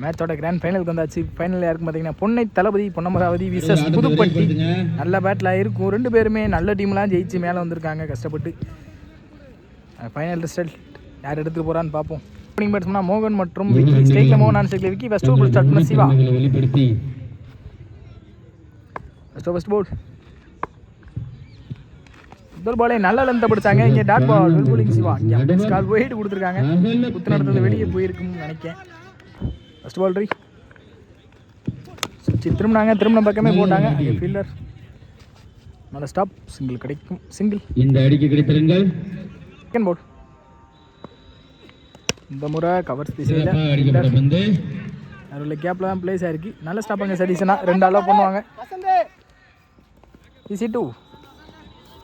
மேட்சோட கிராண்ட் ஃபைனலுக்கு வந்தாச்சு. ஃபைனல் யாருக்கும் பார்த்தீங்கன்னா பொன்னை தளபதி பொன்னமராவதி விசஸ் புதுப்பட்டி. நல்ல பேட்டில் இருக்கும். ரெண்டு பேருமே நல்ல டீம்லாம் ஜெயிச்சு மேலே வந்திருக்காங்க கஷ்டப்பட்டு. ஃபைனல் ரிசல்ட் யார் எடுத்துகிட்டு போகிறான்னு பார்ப்போம். ஓப்பனிங் பேட்ஸ்மேனா மோகன் மற்றும் விக்கி. ஸ்ட்ரைக்கில் மோகன், நான் ஸ்ட்ரைக்கில் விக்கி. ஃபர்ஸ்ட் ஓவர் ஸ்டார்ட் பண்ண சிவா. ஃபர்ஸ்ட் போல் முதல் பாலே நல்ல லென்த்தை பிடிச்சாங்க. இங்கே dot ball well bowling Siva. இங்கே கால் வெயிட் கொடுத்துருக்காங்க. குத்து நடந்தது வெளியே போயிருக்குன்னு நினைக்கிறேன். ஃபர்ஸ்ட் பால் திரும்பினாங்க. திரும்பின பக்கமே போட்டாங்க. ஃபீல்டர் நல்ல ஸ்டாப். சிங்கிள் கிடைக்கும். சிங்கிள் இந்த அடிக்கு கிடைத்திருங்கள். செகண்ட் பால் இந்த முறை கவர்ஸ் திசையில் அதில் கேப்பில் தான் பிளேஸ் ஆயிருக்கு. நல்ல ஸ்டாப் அங்கே சதீசனா 2 அலோ பண்ணுவாங்க. ஈஸி 2.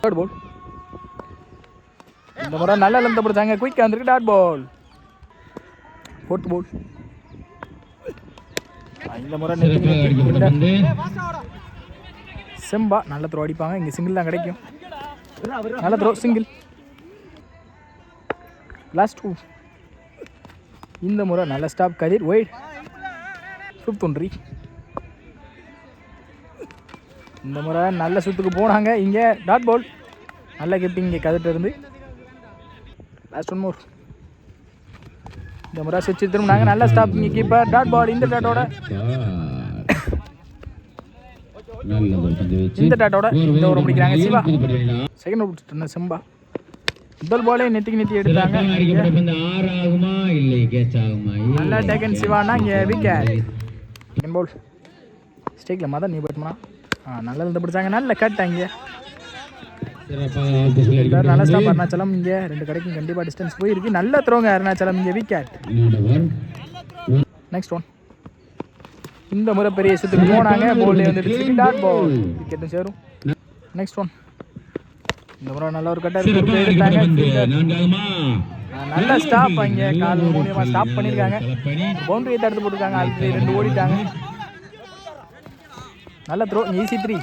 தேர்ட் பால் இந்த முறை நல்ல லென்த்தை பிடிச்சாங்க. குயிக்காக வந்துருக்கு. Dot ball. ஃபோர்த் பால் இந்த முறை செம்பா நல்ல த்ரோ அடிப்பாங்க. இங்கே சிங்கிள் தான் கிடைக்கும். நல்ல த்ரோ சிங்கிள். லாஸ்ட் 2 இந்த முறை நல்ல ஸ்டாப். கதிர் ஒயிட். ஃபிஃப்த் ஒன்றி இந்த முறை நல்ல சுற்றுக்கு போனாங்க. இங்கே டாட் பால். நல்ல கீப்பிங் இங்கே கதிர்ட்டு இருந்து. லாஸ்ட் 1 மோர் இந்த முறை சுவிட்ச் திரும்பினாங்க. நல்ல ஸ்டாப் இங்கே கீப்பர். Dot ball. இந்த டாட்டோட இந்த ஓவர் முடிக்கிறாங்க சிவா. Second over Semba. முதல் பாலே நெத்தி எடுத்தாங்க. நல்லா டேக்கன் சிவானா. இங்கே விக்கெட். செகண்ட் பால் ஸ்டேக்கில் மதன் நீ பேட்மனா. நல்லா இருந்து பிடிச்சாங்க. நல்ல கட் அங்கே. நல்ல ஸ்டாப் அருணாச்சலம். இங்கே 2 கடைக்கும் கண்டிப்பாக டிஸ்டன்ஸ் போயிருக்கு. நல்ல த்ரோங்க அருணாச்சலம். இங்கே விக்கெட். நெக்ஸ்ட் ஒன் இந்த முறை பெரிய சுற்றுக்கு போனாங்க. போல்லே வந்துட்டு டாட் பால். விக்கெட்டும் சேரும். நெக்ஸ்ட் ஒன் இந்த முறை நல்ல ஒரு கட்டர் எடுத்தாங்க. நல்ல ஸ்டாப் அங்கே கால் மூலியமாக ஸ்டாப் பண்ணியிருக்காங்க. பவுண்டரியை தடுத்து போட்டுருக்காங்க. அதுக்கு 2 ஓடிட்டாங்க. நல்ல த்ரோ. ஈஸி 3.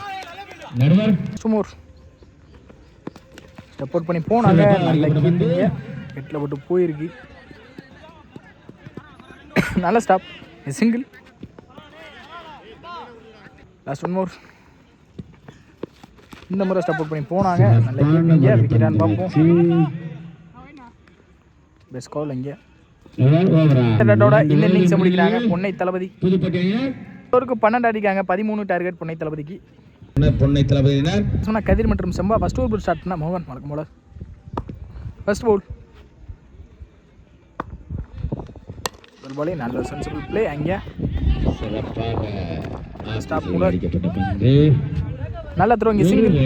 சுமோர் சப்போர்ட் பண்ணி போனாங்க. நல்ல கீப்பிங்க ஹெட்டில் போட்டு போயிருக்கு. நல்ல ஸ்டாப். சிங்கிள். லாஸ்ட் 1 மோர் இந்த முறை சப்போர்ட் பண்ணி போனாங்க. நல்ல கீப்பிங்க. விக்கெட்டான்னு பார்ப்போம். பெஸ்ட் கால் இங்கே. இந்த இன்னிங்ஸை முடிக்கிறாங்க பொன்னை தளபதி. ஒருக்கு 12 அடிக்காங்க. 13 டார்கெட் பொன்னை தளபதிக்கு. பொன்னை தளபதியினர் சொன்னா கதிர் மற்றும் செம்பா. ஃபர்ஸ்ட் ஓவர் ஸ்டார்ட் பண்ண மோகன் வழக்கம் போல. ஃபர்ஸ்ட் பால் ஒரு பாலே நல்ல சென்சிபிள் பிளே. அங்கே ஸ்டாப் நல்ல த்ரோ. இங்கே சிங்கிள்.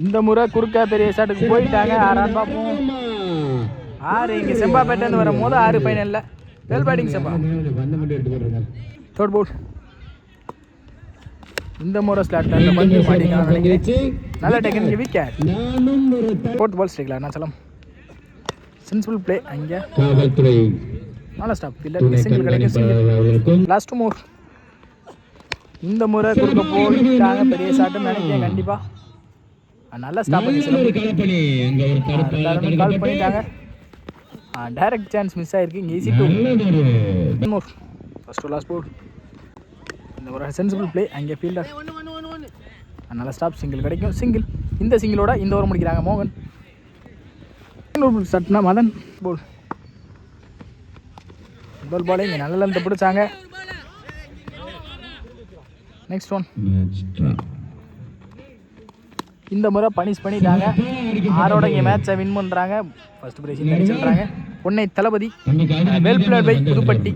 இந்த முறை குறுக்கா பெரிய ஷாட்டுக்கு போயிட்டாங்க. 6 பார்ப்போம். 6 இங்கே செம்பாப்பேட்டேருந்து வரும்போது 6 ஃபைனலில் வெல் பேட்டிங் செம்பா. தேர்ட் பால் இந்த முறை ஸ்லாட் நல்ல டேக்கன். விக்கெட். ஃபோர்த் பால் ஸ்ட்ரைக்கில் அருணாச்சலம். Sensible play. அங்கே நல்ல ஸ்டாப். சிங்கிள் கிடைக்கும். சிங்கிள். லாஸ்ட் மோர் இந்த முறை குறுக்க போயிட்டாங்க. பெரிய ஷாட்டுன்னு நினைக்கிறேன் கண்டிப்பாக. நல்ல ஸ்டாப் கால் பண்ணிட்டாங்க. டைரக்ட் சான்ஸ் மிஸ் ஆயிருக்கு. இங்கே ஈஸி 2 மோர். ஃபர்ஸ்ட் லாஸ்ட் போல் இந்த ஒரு சென்சிபிள் பிளே. அங்கே ஃபீல்டர் நல்ல ஸ்டாப். சிங்கிள் கிடைக்கும். சிங்கிள். இந்த சிங்கிளோட இந்த ஓவர் முடிக்கிறாங்க மோகன். ஸ்டார்ட்னா மதன் போல். முதல் பாலே இங்கே நல்ல லென்த்தை பிடிச்சாங்க. நெக்ஸ்ட் ஒன் இந்த முறை பனிஷ் பண்ணிட்டாங்க. 6ஓட இங்கே மேட்சை வின் பண்ணுறாங்க. ஃபர்ஸ்ட் பிரைஸ் அடிச்சிடுறாங்க Ponnai Thalapathy. Well played by Pudupatti.